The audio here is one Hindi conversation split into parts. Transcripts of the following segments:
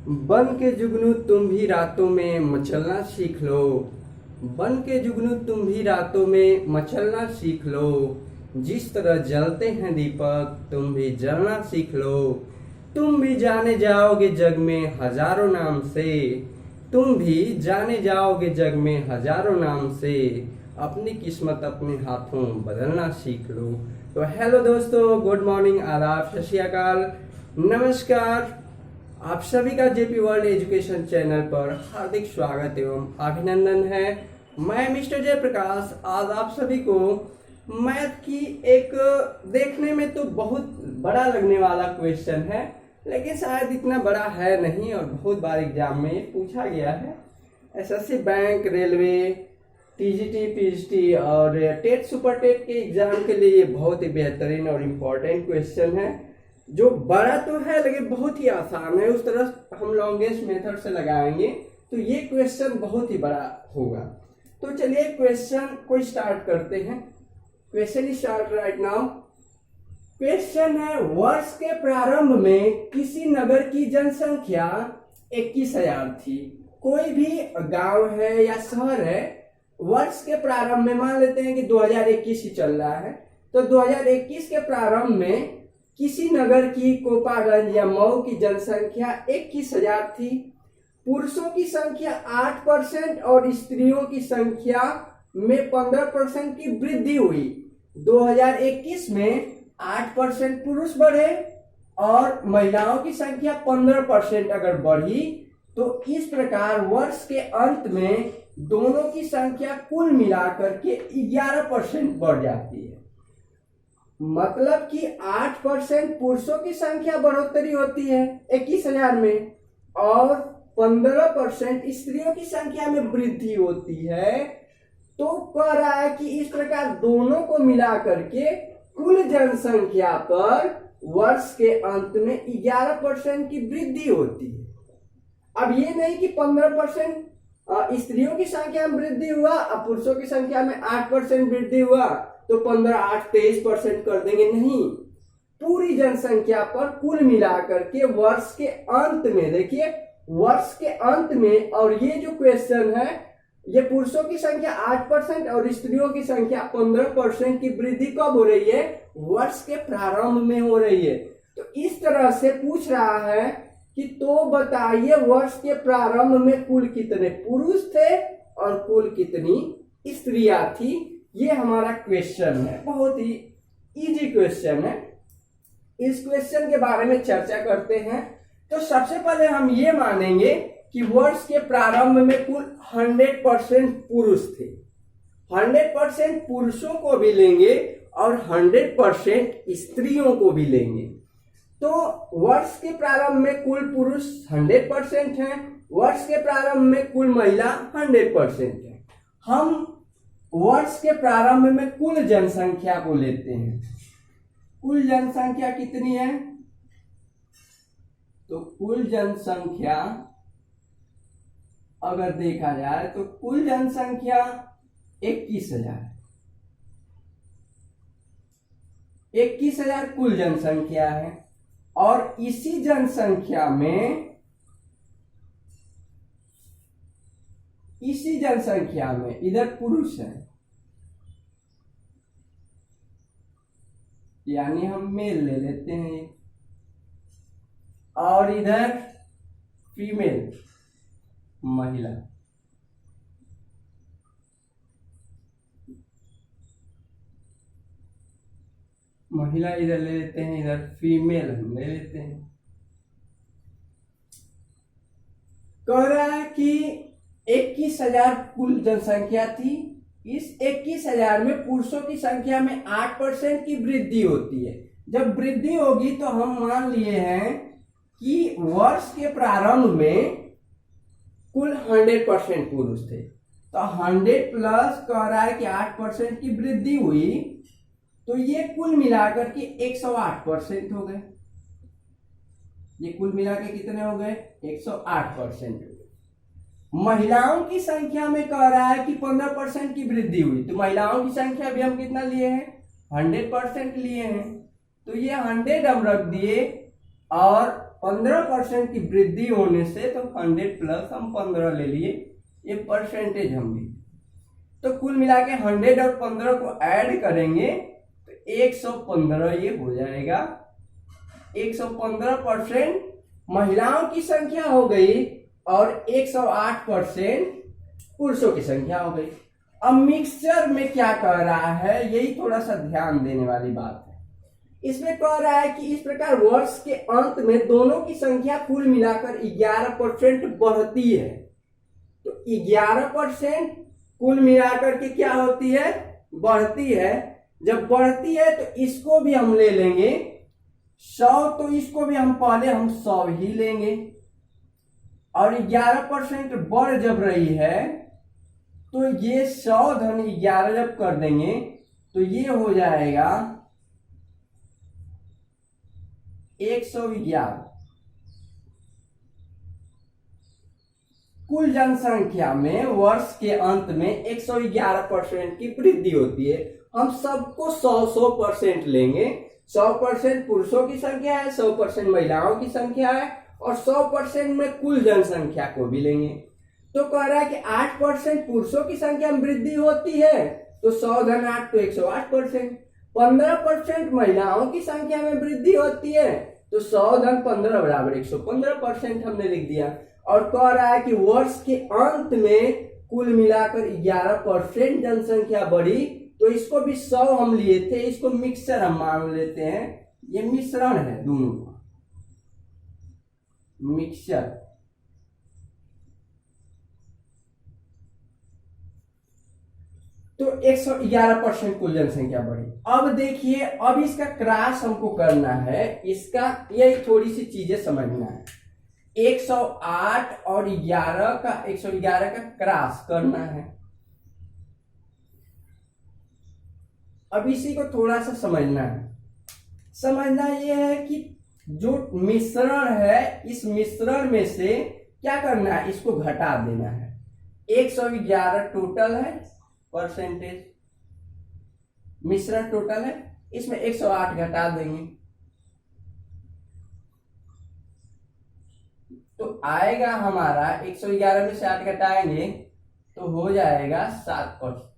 बन के जुगनू तुम भी रातों में मचलना सीख लो। बन के जुगनू तुम भी रातों में मचलना सीख लो। जिस तरह जलते हैं दीपक तुम भी जलना सीख लो। तुम भी जाने जाओगे जग में हजारों नाम से। तुम भी जाने जाओगे जग में हजारों नाम से। अपनी किस्मत अपने हाथों बदलना सीख लो। तो हेलो दोस्तों, गुड मॉर्निंग, आदाब, सत श्री अकाल, नमस्कार। आप सभी का जेपी वर्ल्ड एजुकेशन चैनल पर हार्दिक स्वागत एवं अभिनंदन है। मैं मिस्टर जयप्रकाश आज आप सभी को मैथ की एक देखने में तो बहुत बड़ा लगने वाला क्वेश्चन है, लेकिन शायद इतना बड़ा है नहीं और बहुत बार एग्जाम में पूछा गया है। SSC bank, railway, TGT, PGT और टेट सुपर टेट के एग्जाम के लिए ये बहुत ही बेहतरीन और इम्पोर्टेंट क्वेश्चन है, जो बड़ा तो है लेकिन बहुत ही आसान है। उस तरह हम लॉन्गेस्ट मेथड से लगाएंगे तो ये क्वेश्चन बहुत ही बड़ा होगा। तो चलिए क्वेश्चन को स्टार्ट करते हैं। Question start right now. Question है, वर्ष के प्रारंभ में किसी नगर की जनसंख्या 21,000 थी। कोई भी गांव है या शहर है, वर्ष के प्रारंभ में मान लेते हैं कि 2021 ही चल रहा है, तो 2021 के प्रारंभ में किसी नगर की, कोपागंज या मऊ की जनसंख्या 21,000 थी। पुरुषों की संख्या 8% और स्त्रियों की संख्या में 15% की वृद्धि हुई। 2021 में 8% पुरुष बढ़े और महिलाओं की संख्या 15% अगर बढ़ी, तो इस प्रकार वर्ष के अंत में दोनों की संख्या कुल मिलाकर के 11% बढ़ जाती है। मतलब कि 8% पुरुषों की संख्या बढ़ोतरी होती है 21,000 में और 15% स्त्रियों की संख्या में वृद्धि होती है। तो कह रहा है कि इस प्रकार दोनों को मिला करके कुल जनसंख्या पर वर्ष के अंत में 11% की वृद्धि होती है। अब ये नहीं कि 15% स्त्रियों की संख्या में वृद्धि हुआ और पुरुषों की संख्या में 8% वृद्धि हुआ तो 15, 8, 23% कर देंगे, नहीं। पूरी जनसंख्या पर कुल मिलाकर के वर्ष के अंत में, देखिए वर्ष के अंत में, और ये जो क्वेश्चन है ये पुरुषों की संख्या 8% और स्त्रियों की संख्या 15% की वृद्धि कब हो रही है? वर्ष के प्रारंभ में हो रही है। तो इस तरह से पूछ रहा है कि तो बताइए वर्ष के प्रारंभ में कुल कितने पुरुष थे और कुल कितनी स्त्रियां थी। ये हमारा क्वेश्चन है, बहुत ही इजी क्वेश्चन है। इस क्वेश्चन के बारे में चर्चा करते हैं। तो सबसे पहले हम ये मानेंगे कि वर्ष के प्रारंभ में कुल 100% पुरुष थे। 100% पुरुषों को भी लेंगे और 100% स्त्रियों को भी लेंगे। तो वर्ष के प्रारंभ में कुल पुरुष 100% हैं, वर्ष के प्रारंभ में कुल महिला 100% है। हम वर्ष के प्रारंभ में कुल जनसंख्या को लेते हैं। कुल जनसंख्या कितनी है? तो कुल जनसंख्या अगर देखा जाए तो कुल जनसंख्या 21,000। 21,000 कुल जनसंख्या है और इसी जनसंख्या में इधर पुरुष है, यानी हम मेल ले लेते हैं, और इधर फीमेल, महिला। महिला इधर ले लेते हैं, इधर फीमेल हम ले लेते हैं। कह रहा है कि 21,000 कुल जनसंख्या थी। इस 21,000 में पुरुषों की संख्या में 8% की वृद्धि होती है। जब वृद्धि होगी तो हम मान लिए हैं कि वर्ष के प्रारंभ में कुल 100% पुरुष थे, तो 100 प्लस कह रहा है कि 8% की वृद्धि हुई, तो ये कुल मिलाकर के 108% हो गए। ये कुल मिला के कितने हो गए? 108% हो गए। महिलाओं की संख्या में कह रहा है कि 15% की वृद्धि हुई, तो महिलाओं की संख्या भी हम कितना लिए हैं? 100% लिए हैं। तो ये 100 हम रख दिए और 15% की वृद्धि होने से, तो 100 प्लस हम 15 ले लिए, ये परसेंटेज हम लिए। तो कुल मिला के 100 और 15 को ऐड करेंगे तो 115 ये हो जाएगा। 115% महिलाओं की संख्या हो गई और 108% पुरुषों की संख्या हो गई। अब मिक्सचर में क्या कह रहा है, यही थोड़ा सा ध्यान देने वाली बात है। इसमें कह रहा है कि इस प्रकार वर्ष के अंत में दोनों की संख्या कुल मिलाकर 11% बढ़ती है। तो 11% कुल मिलाकर के क्या होती है, बढ़ती है। जब बढ़ती है तो इसको भी हम ले लेंगे 100, तो इसको भी हम पहले 100 ही लेंगे। और 11% बढ़ जब रही है तो ये 100 धन 11 जब कर देंगे तो ये हो जाएगा 111। कुल जनसंख्या में वर्ष के अंत में 111% की वृद्धि होती है। हम सबको 100% लेंगे। 100% पुरुषों की संख्या है, 100% महिलाओं की संख्या है, और 100% में कुल जनसंख्या को भी लेंगे। तो कह रहा है कि 8% पुरुषों की संख्या में वृद्धि होती है, तो 100 धन 8 तो 108%। 15% महिलाओं की संख्या में वृद्धि होती है, तो 100 धन 15 बराबर 115% हमने लिख दिया। और कह रहा है कि वर्ष के अंत में कुल मिलाकर 11% जनसंख्या बढ़ी, तो इसको भी 100 हम लिए थे, इसको मिक्सर हम मान लेते हैं, ये मिश्रण है दोनों का, मिक्सर। तो 111% कुल जनसंख्या बढ़ी। अब देखिए, अब इसका क्रॉस हमको करना है, इसका यही थोड़ी सी चीजें समझना है। 108 और 111 का क्रॉस करना है। अब इसी को थोड़ा सा समझना है। समझना यह है कि जो मिश्रण है, इस मिश्रण में से क्या करना है, इसको घटा देना है। 111 टोटल है परसेंटेज, मिश्रण टोटल है, इसमें 108 घटा देंगे तो आएगा हमारा 111 में से 8 घटाएंगे तो हो जाएगा 7%।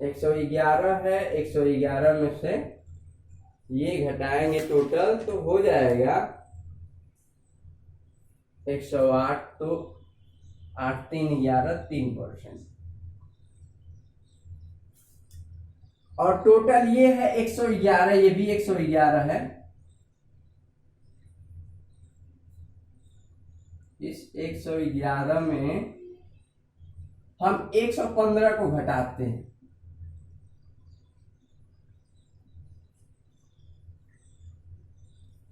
111 है, 111 में से ये घटाएंगे टोटल तो हो जाएगा 108, तो 8 3 11 3%। और टोटल ये है 111, ये भी 111 है। इस 111 में हम 115 को घटाते हैं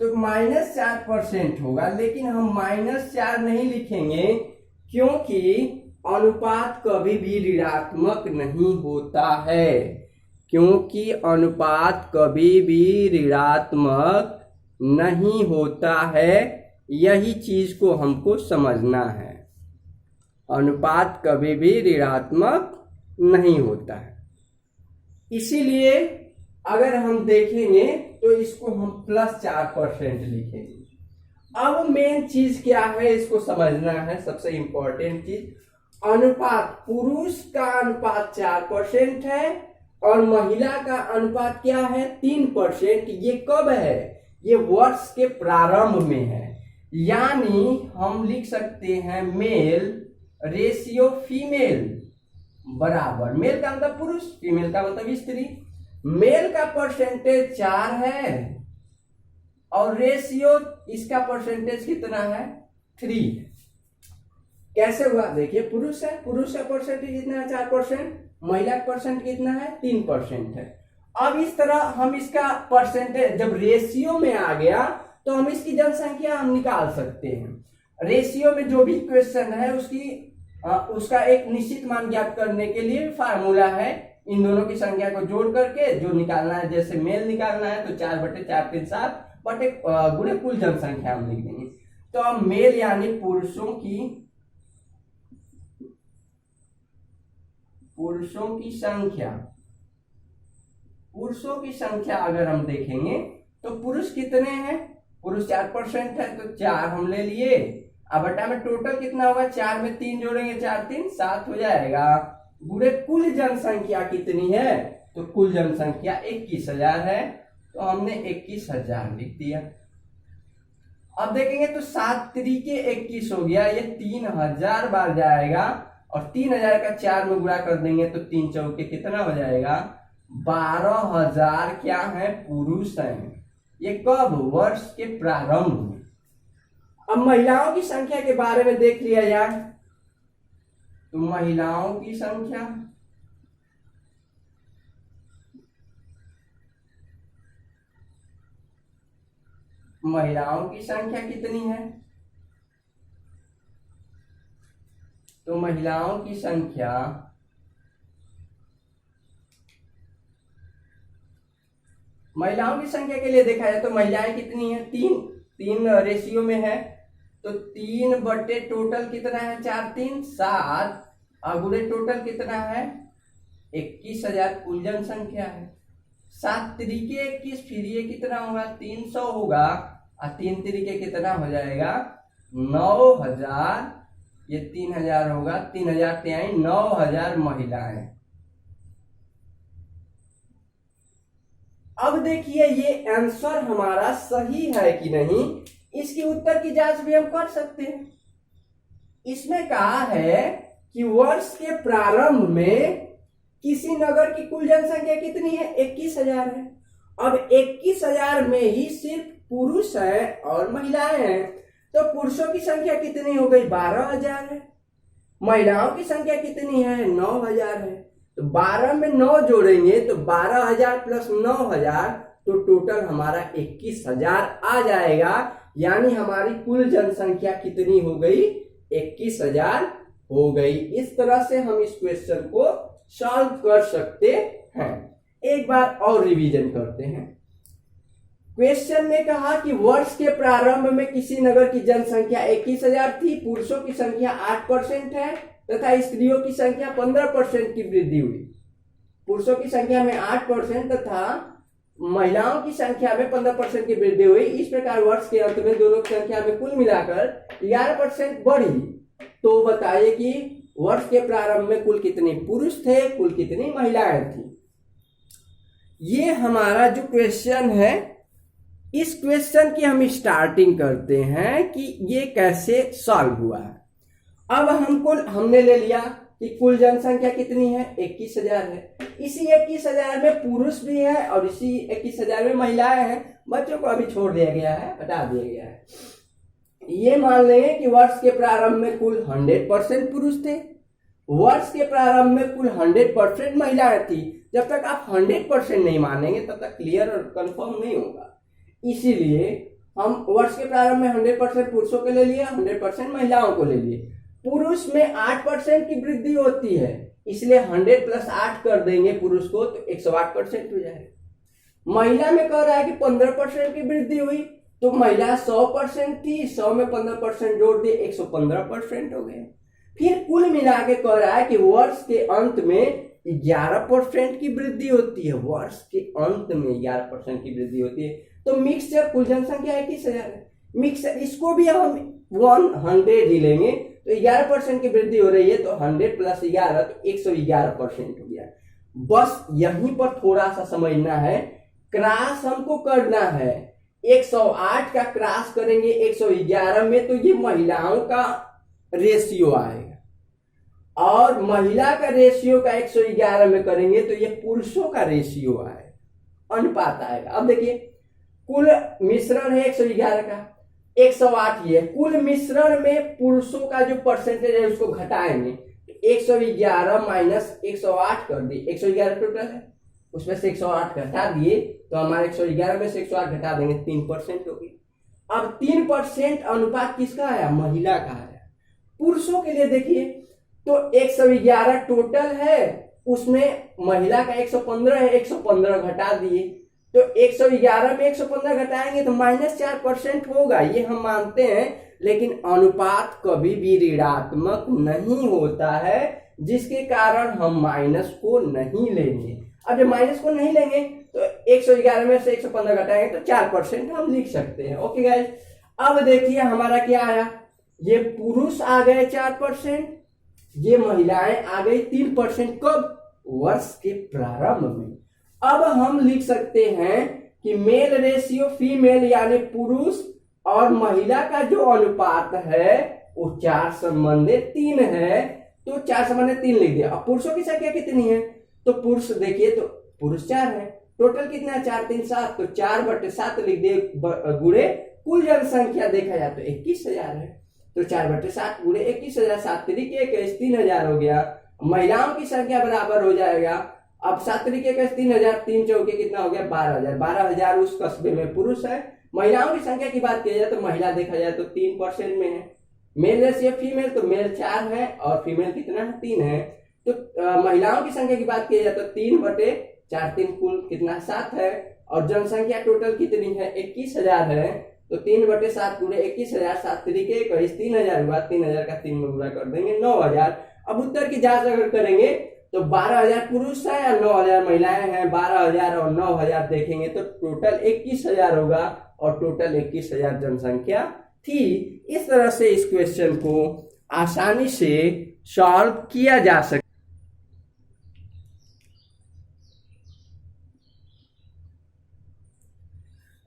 तो -4% होगा, लेकिन हम -4 नहीं लिखेंगे क्योंकि अनुपात कभी भी ऋणात्मक नहीं होता है। क्योंकि अनुपात कभी भी ऋणात्मक नहीं होता है, यही चीज को हमको समझना है। अनुपात कभी भी ऋणात्मक नहीं होता है, इसीलिए अगर हम देखेंगे तो इसको हम +4% लिखेंगे। अब मेन चीज क्या है, इसको समझना है, सबसे इंपॉर्टेंट चीज। अनुपात, पुरुष का अनुपात 4% है और महिला का अनुपात क्या है, 3%। ये कब है, ये वर्ष के प्रारंभ में है। यानी हम लिख सकते हैं मेल रेशियो फीमेल बराबर, मेल का मतलब पुरुष, फीमेल का मतलब स्त्री। मेल का परसेंटेज 4 है और रेशियो इसका परसेंटेज कितना है, 3 है। कैसे हुआ, देखिए, पुरुष है, पुरुष का परसेंटेज कितना है, 4%, महिला का परसेंट कितना है, 3% है। अब इस तरह हम इसका परसेंटेज जब रेशियो में आ गया तो हम इसकी जनसंख्या हम निकाल सकते हैं। रेशियो में जो भी क्वेश्चन है उसका एक निश्चित मान ज्ञात करने के लिए फार्मूला है, इन दोनों की संख्या को जोड़ करके जो निकालना है, जैसे मेल निकालना है तो 4/4 3 7 बटे गुणे कुल जनसंख्या हम लिख देंगे। तो अब मेल यानी पुरुषों की संख्या, पुरुषों की संख्या अगर हम देखेंगे तो पुरुष कितने हैं, पुरुष 4% है तो 4 हम ले लिए। अब बटा में टोटल कितना होगा, 4 में 3 जोड़ेंगे, 4 3 7 हो जाएगा। पूरे कुल जनसंख्या कितनी है, तो कुल जनसंख्या 21,000 है, तो हमने 21,000 लिख दिया। अब देखेंगे तो 7 त्रिके 21 हो गया, ये 3000 बार जाएगा और 3000 का 4 में गुणा कर देंगे तो 3 चौके कितना हो जाएगा, 12,000 क्या है, पुरुष हैं। ये कब, वर्ष के प्रारंभ में। अब महिलाओं की संख्या के बारे में देख लिया जाए तो महिलाओं की संख्या कितनी है, तो महिलाओं की संख्या के लिए देखा जाए तो महिलाएं कितनी है, 3 रेशियो में है, तो 3 बटे टोटल कितना है, 4 3 7, अगुड़े टोटल कितना है, 21,000 कुल जनसंख्या है। 7 त्रिके 21, फिर ये कितना होगा, 300 होगा, और 3 त्रिके कितना हो जाएगा, 9,000, ये 3,000 होगा, 3,000 तिहाई 9,000 महिलाएं। अब देखिए ये आंसर हमारा सही है कि नहीं, इसकी उत्तर की जांच भी हम कर सकते हैं। इसमें कहा है कि वर्ष के प्रारंभ में किसी नगर की कुल जनसंख्या कितनी है, 21,000 है। अब 21,000 में ही सिर्फ पुरुष है और महिलाएं हैं, तो पुरुषों की संख्या कितनी हो गई, 12,000 है। महिलाओं की संख्या कितनी है, 9,000 है। तो 12 में 9 जोड़ेंगे तो 12,000 प्लस 9,000, तो टोटल हमारा 21,000 आ जाएगा। यानी हमारी कुल जनसंख्या कितनी हो गई, 21,000 हो गई। इस तरह से हम इस क्वेश्चन को सॉल्व कर सकते हैं। एक बार और रिवीजन करते हैं। क्वेश्चन में कहा कि वर्ष के प्रारंभ में किसी नगर की जनसंख्या 21,000 थी, पुरुषों की संख्या 8% है तथा स्त्रियों की संख्या 15% की वृद्धि हुई। पुरुषों की संख्या में 8% तथा महिलाओं की संख्या में 15% की वृद्धि हुई। इस प्रकार वर्ष के अंत में दोनों की संख्या में कुल मिलाकर 11% बढ़ी। तो बताइए कि वर्ष के प्रारंभ में कुल कितने पुरुष थे, कुल कितनी महिलाएं थी। ये हमारा जो क्वेश्चन है, इस क्वेश्चन की हम स्टार्टिंग करते हैं कि ये कैसे सॉल्व हुआ है। अब हमने ले लिया कि कुल जनसंख्या कितनी है, 21,000 है। इसी 21,000 में पुरुष भी है और इसी 21,000 में महिलाएं हैं। बच्चों को अभी छोड़ दिया गया है, हटा दिया गया है। ये मान लेंगे कि वर्ष के प्रारंभ में कुल 100% पुरुष थे, वर्ष के प्रारंभ में कुल 100% महिलाएं थी। जब तक आप 100% नहीं मानेंगे तब तक क्लियर और कंफर्म नहीं होगा। इसीलिए हम वर्ष के प्रारंभ में 100% पुरुषों को ले लिए, 100% महिलाओं को ले लिए। पुरुष में 8% की वृद्धि होती है, इसलिए 100 प्लस 8 कर देंगे पुरुष को तो 108% हो जाएगा। महिला में कह रहा है कि 15% की वृद्धि हुई, तो महिला 100% थी, 100 में 15% जोड़ दिए 115% हो गए। फिर कुल मिला के कह रहा है कि वर्ष के अंत में 11% की वृद्धि होती है, वर्ष के अंत में 11% की वृद्धि होती है। तो मिक्सचर कुल जनसंख्या 21,000 है। मिक्सचर इसको भी हम 100 ही लेंगे तो 11% की वृद्धि हो रही है, तो 100 प्लस 11 तो 111% हो गया। बस यहीं पर थोड़ा सा समझना है, क्रॉस हमको करना है। 108 का क्रॉस करेंगे 111 में तो ये महिलाओं का रेशियो आएगा, और महिला का रेशियो का 111 में करेंगे तो ये पुरुषों का रेशियो आएगा, अनुपात आएगा। अब देखिए कुल मिश्रण है 111 का, 108 ये कुल मिश्रण में पुरुषों का जो परसेंटेज है उसको घटाएंगे, 111 माइनस 108 कर दिए, 111 टोटल है, उसमें से 108 घटा दिए तो हमारे 111 में से 108 घटा देंगे 3% हो गई। अब 3% अनुपात किसका आया, महिला का आया। पुरुषों के लिए देखिए तो 111 टोटल है, उसमें महिला का 115 है, 115 घटा दिए तो 111 में 115 घटाएंगे तो -4% होगा, ये हम मानते हैं। लेकिन अनुपात कभी भी ऋणात्मक नहीं होता है, जिसके कारण हम माइनस को नहीं लेंगे। अब जब माइनस को नहीं लेंगे तो 111 में से 115 घटाएंगे तो 4% हम लिख सकते हैं। ओके गाइस, अब देखिए हमारा क्या आया, ये पुरुष आ गए 4%, ये महिलाएं आ गई 3%। कब? वर्ष के प्रारंभ में। अब हम लिख सकते हैं कि मेल रेशियो फीमेल यानी पुरुष और महिला का जो अनुपात है वो 4:3 है, तो 4:3 लिख दिया। अब पुरुषों की संख्या कितनी है, तो पुरुष देखिए तो पुरुष 4 है, टोटल कितना है 4 3 7, तो 4/7 लिख दिए गुणे कुल जनसंख्या देखा जाए तो 21,000 है, तो 4/7 गुणे 21,000, 7 त्रिक 21, 3,000 हो गया। महिलाओं की संख्या बराबर हो जाएगा, अब 7 त्रिक 21, 3,000, 3 चौके कितना हो गया 12,000, 12,000 उस कस्बे में पुरुष है। महिलाओं की संख्या की बात की जाए तो महिला देखा जाए तो 3% में है। मेल रेशियो फीमेल, तो मेल 4 है और फीमेल कितना है 3 है। तो महिलाओं की संख्या की बात की जाए तो 3/4, 3 कुल कितना 7 है, और जनसंख्या टोटल कितनी है 21,000 है, तो 3/7 गुणे 21,000, 7 त्रिक 21, 3,000 हुआ, 3,000 का 3 में गुणा कर देंगे 9,000। अब उत्तर की जांच अगर करेंगे तो 12,000 पुरुष है या 9,000 महिलाएं हैं, 12,000 और 9,000 देखेंगे तो टोटल 21,000 होगा, और टोटल 21,000 जनसंख्या थी। इस तरह से इस क्वेश्चन को आसानी से सॉल्व किया जा सकता।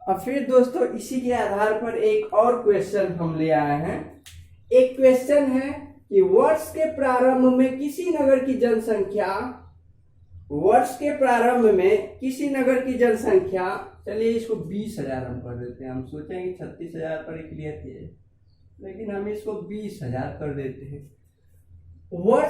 अब फिर दोस्तों इसी के आधार पर एक और क्वेश्चन हम ले आए हैं। एक क्वेश्चन है कि वर्ष के प्रारंभ में किसी नगर की जनसंख्या, चलिए इसको 20,000 हम कर देते हैं। हम सोचेंगे 36,000 पर क्लियर किए, लेकिन हम इसको 20,000 कर देते हैं। वर्ष